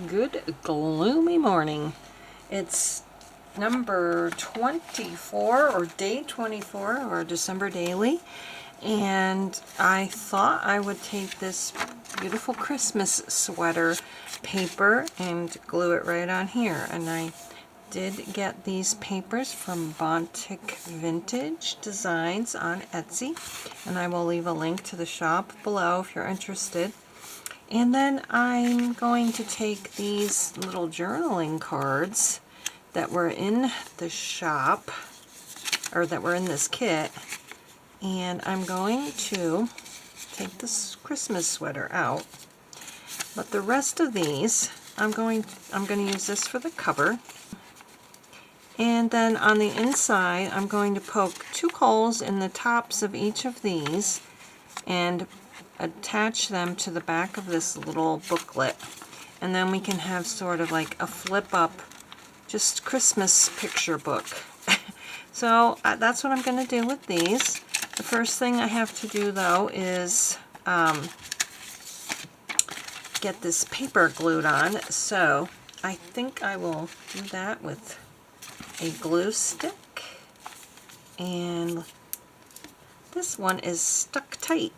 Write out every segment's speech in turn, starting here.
Good gloomy morning. It's number 24 or day 24 of our December daily, and I thought I would take this beautiful Christmas sweater paper and glue it right on here. And I did get these papers from Bontic Vintage Designs on Etsy, and I will leave a link to the shop below if you're interested. And then I'm going to take these little journaling cards that were in the shop, or that were in this kit, and I'm going to take this Christmas sweater out. But the rest of these, I'm going to use this for the cover. And then on the inside, I'm going to poke 2 holes in the tops of each of these and attach them to the back of this little booklet, and then we can have sort of like a flip up just Christmas picture book. So that's what I'm going to do with these. The first thing I have to do though is get this paper glued on, so I think I will do that with a glue stick, and this one is stuck tight.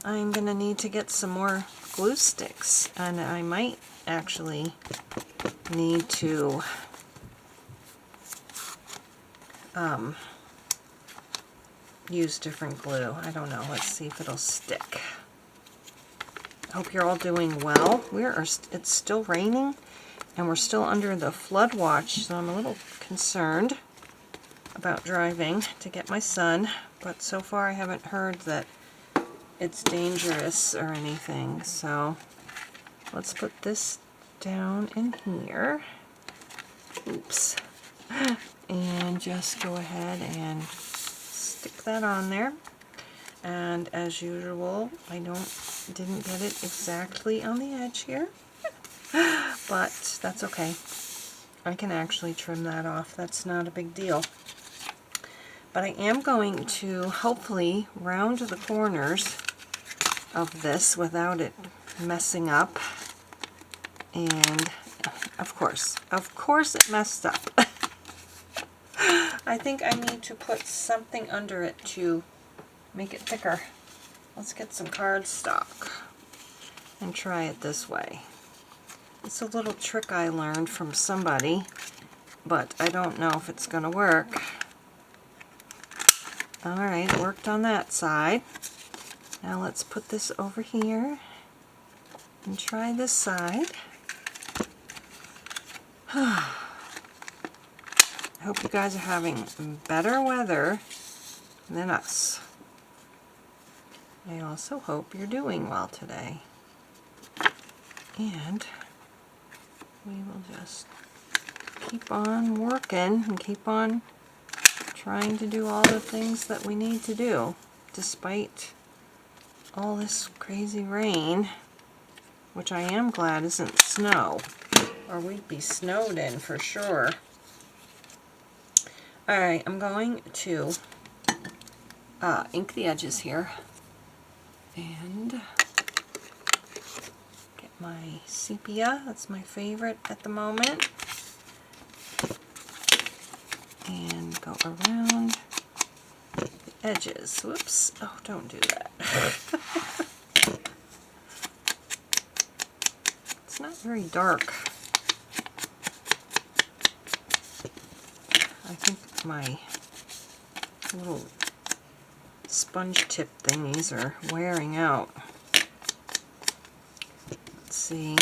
I'm going to need to get some more glue sticks, and I might actually need to use different glue. I don't know. Let's see if it'll stick. I hope you're all doing well. It's still raining, and we're still under the flood watch, so I'm a little concerned about driving to get my son, but so far I haven't heard that it's dangerous or anything. So let's put this down in here. Oops. And just go ahead and stick that on there. And as usual, I didn't get it exactly on the edge here, but that's okay. I can actually trim that off. That's not a big deal. But I am going to hopefully round the corners of this without it messing up. And of course it messed up. I think I need to put something under it to make it thicker. Let's get some cardstock and try it this way. It's a little trick I learned from somebody, but I don't know if it's going to work. Alright, it worked on that side. Now let's put this over here and try this side. I hope you guys are having better weather than us. I also hope you're doing well today. And we will just keep on working and keep on trying to do all the things that we need to do, despite all this crazy rain, which I am glad isn't snow, or we'd be snowed in for sure. Alright, I'm going to ink the edges here and get my sepia. That's my favorite at the moment. And go around the edges. Whoops. Oh, don't do that. It's not very dark. I think my little sponge tip thingies are wearing out. Let's see.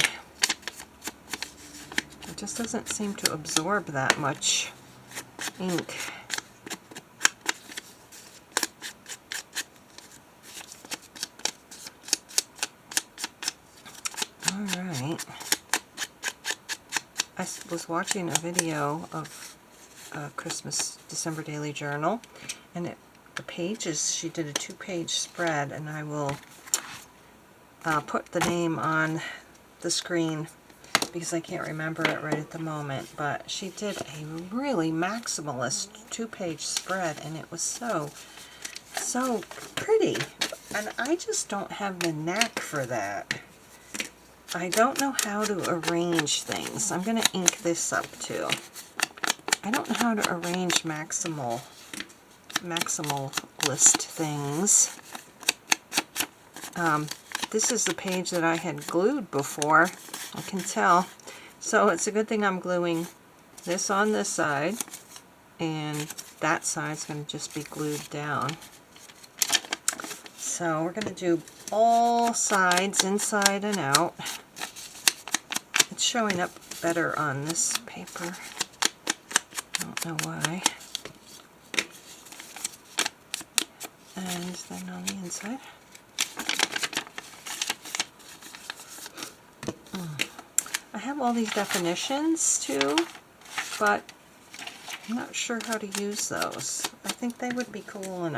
It just doesn't seem to absorb that much ink. Alright. I was watching a video of Christmas December Daily Journal, and the pages, she did a 2-page spread, and I will put the name on the screen because I can't remember it right at the moment, but she did a really maximalist 2-page spread, and it was so pretty, and I just don't have the knack for that. I don't know how to arrange things. I'm going to ink this up too. I don't know how to arrange maximalist things. This is the page that I had glued before, I can tell. So it's a good thing I'm gluing this on this side, and that side's going to just be glued down. So we're going to do all sides, inside and out. It's showing up better on this paper. I don't know why. And then on the inside. I have all these definitions too, but I'm not sure how to use those. I think they would be cool in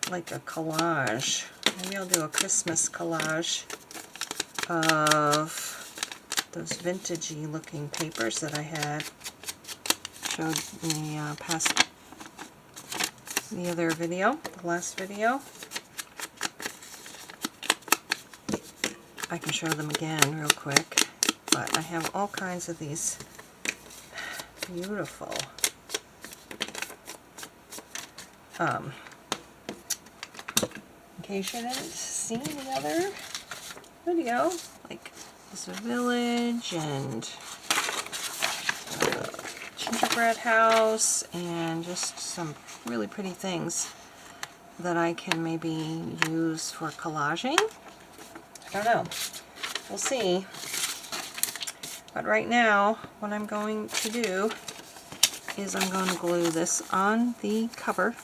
like a collage. Maybe I'll do a Christmas collage of those vintagey looking papers that I had showed in the the other video, the last video. I can show them again real quick, but I have all kinds of these beautiful in case you didn't see the other video, like this village and gingerbread house and just some really pretty things that I can maybe use for collaging. I don't know. We'll see. But right now, what I'm going to do is I'm going to glue this on the cover,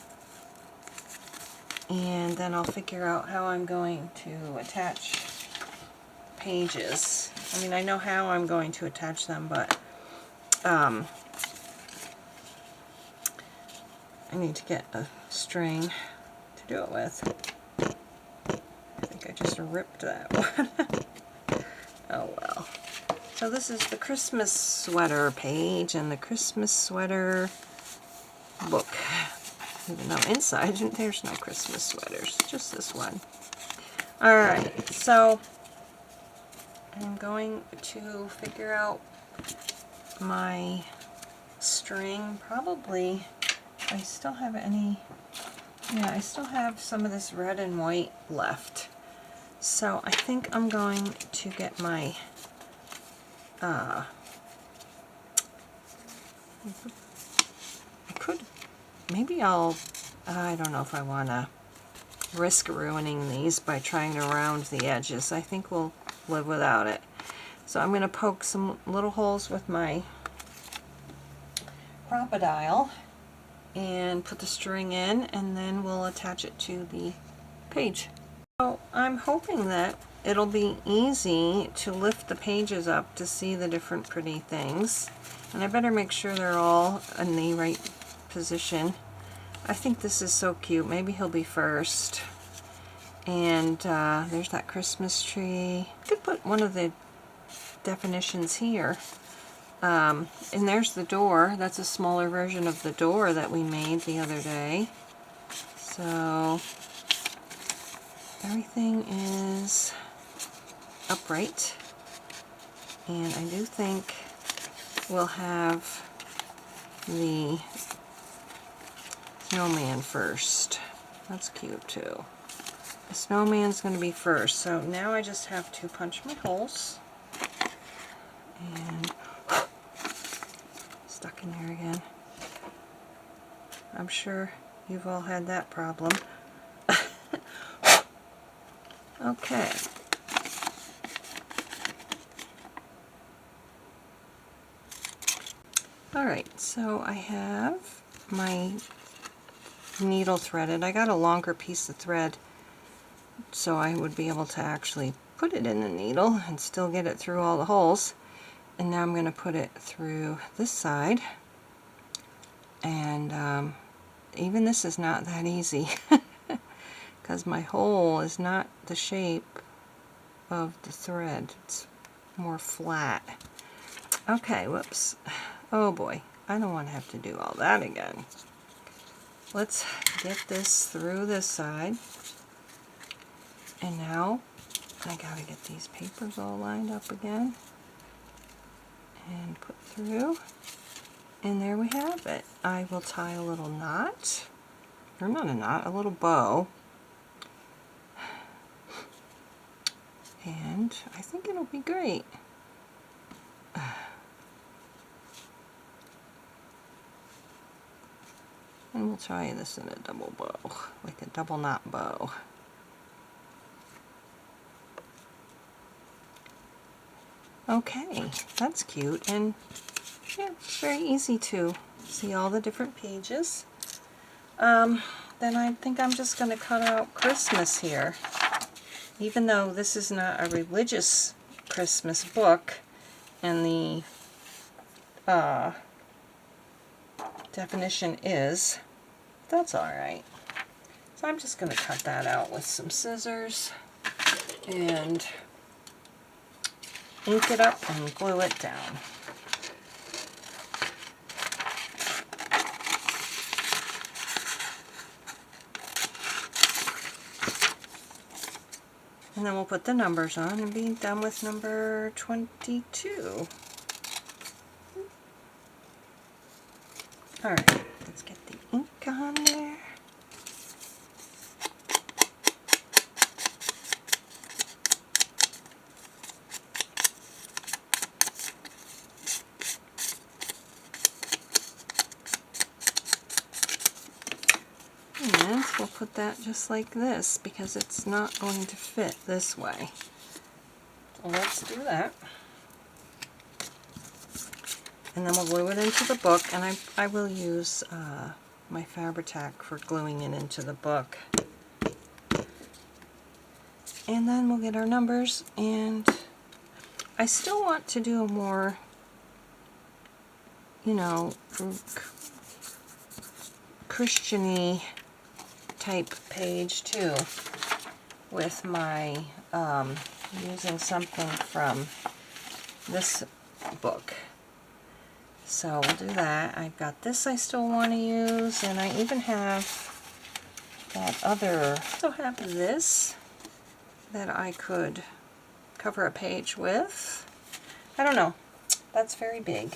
and then I'll figure out how I'm going to attach pages. I mean, I know how I'm going to attach them, but I need to get a string to do it with. I think I just ripped that one. Oh well. So this is the Christmas sweater page and the Christmas sweater book. Even though inside there's no Christmas sweaters, just this one. Alright, so I'm going to figure out my string. Probably, I still have any, yeah, I still have some of this red and white left. So I think I'm going to get my I could, maybe I don't know if I want to risk ruining these by trying to round the edges. I think we'll live without it. So I'm going to poke some little holes with my crocodile and put the string in, and then we'll attach it to the page. So I'm hoping that it'll be easy to lift the pages up to see the different pretty things. And I better make sure they're all in the right position. I think this is so cute. Maybe he'll be first. And there's that Christmas tree. I could put one of the definitions here. And there's the door. That's a smaller version of the door that we made the other day. So everything is upright, and I do think we'll have the snowman first. That's cute too. The snowman's going to be first, so now I just have to punch my holes, and stuck in there again. I'm sure you've all had that problem. Okay. Alright, so I have my needle threaded. I got a longer piece of thread so I would be able to actually put it in the needle and still get it through all the holes. And now I'm going to put it through this side. And even this is not that easy because my hole is not the shape of the thread. It's more flat. Okay, whoops. Oh boy, I don't want to have to do all that again. Let's get this through this side. And now I gotta get these papers all lined up again and put through. And there we have it. I will tie a little knot, or not a knot, a little bow. And I think it'll be great. And we'll tie this in a double bow, like a double knot bow. Okay, that's cute, and yeah, it's very easy to see all the different pages. Then I think I'm just going to cut out Christmas here. Even though this is not a religious Christmas book, and the definition is, that's alright. So I'm just going to cut that out with some scissors and ink it up and glue it down. And then we'll put the numbers on and be done with number 22. Alright, let's get the ink on there. And we'll put that just like this because it's not going to fit this way. So let's do that. And then we'll glue it into the book, and I will use my Fabri-Tac for gluing it into the book. And then we'll get our numbers, and I still want to do a more, you know, Christian-y type page too, with my using something from this book. So we'll do that. I've got this I still want to use, and I even have that other, I still have this that I could cover a page with. I don't know, that's very big.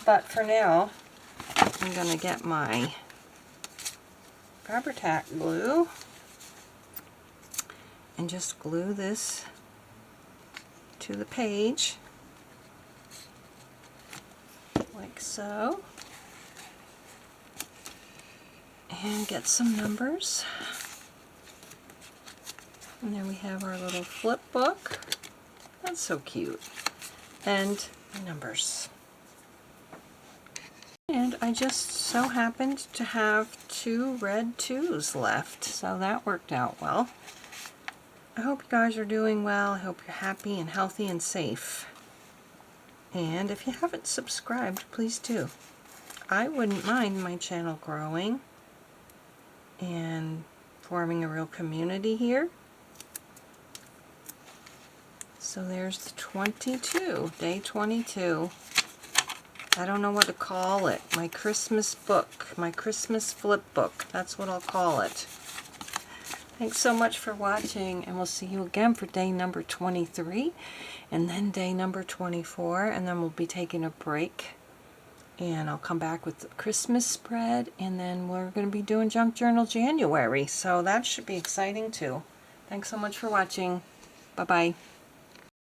But for now, I'm going to get my Fabri-Tac glue and just glue this to the page like so, and get some numbers. And there we have our little flip book. That's so cute. And numbers. And I just so happened to have 2 red 2s left, so that worked out well. I hope you guys are doing well. I hope you're happy and healthy and safe. And if you haven't subscribed, please do. I wouldn't mind my channel growing and forming a real community here. So there's the 22, day 22. I don't know what to call it. My Christmas book, my Christmas flip book. That's what I'll call it. Thanks so much for watching, and we'll see you again for day number 23, and then day number 24, and then we'll be taking a break. And I'll come back with the Christmas spread, and then we're going to be doing Junk Journal January, so that should be exciting too. Thanks so much for watching. Bye-bye.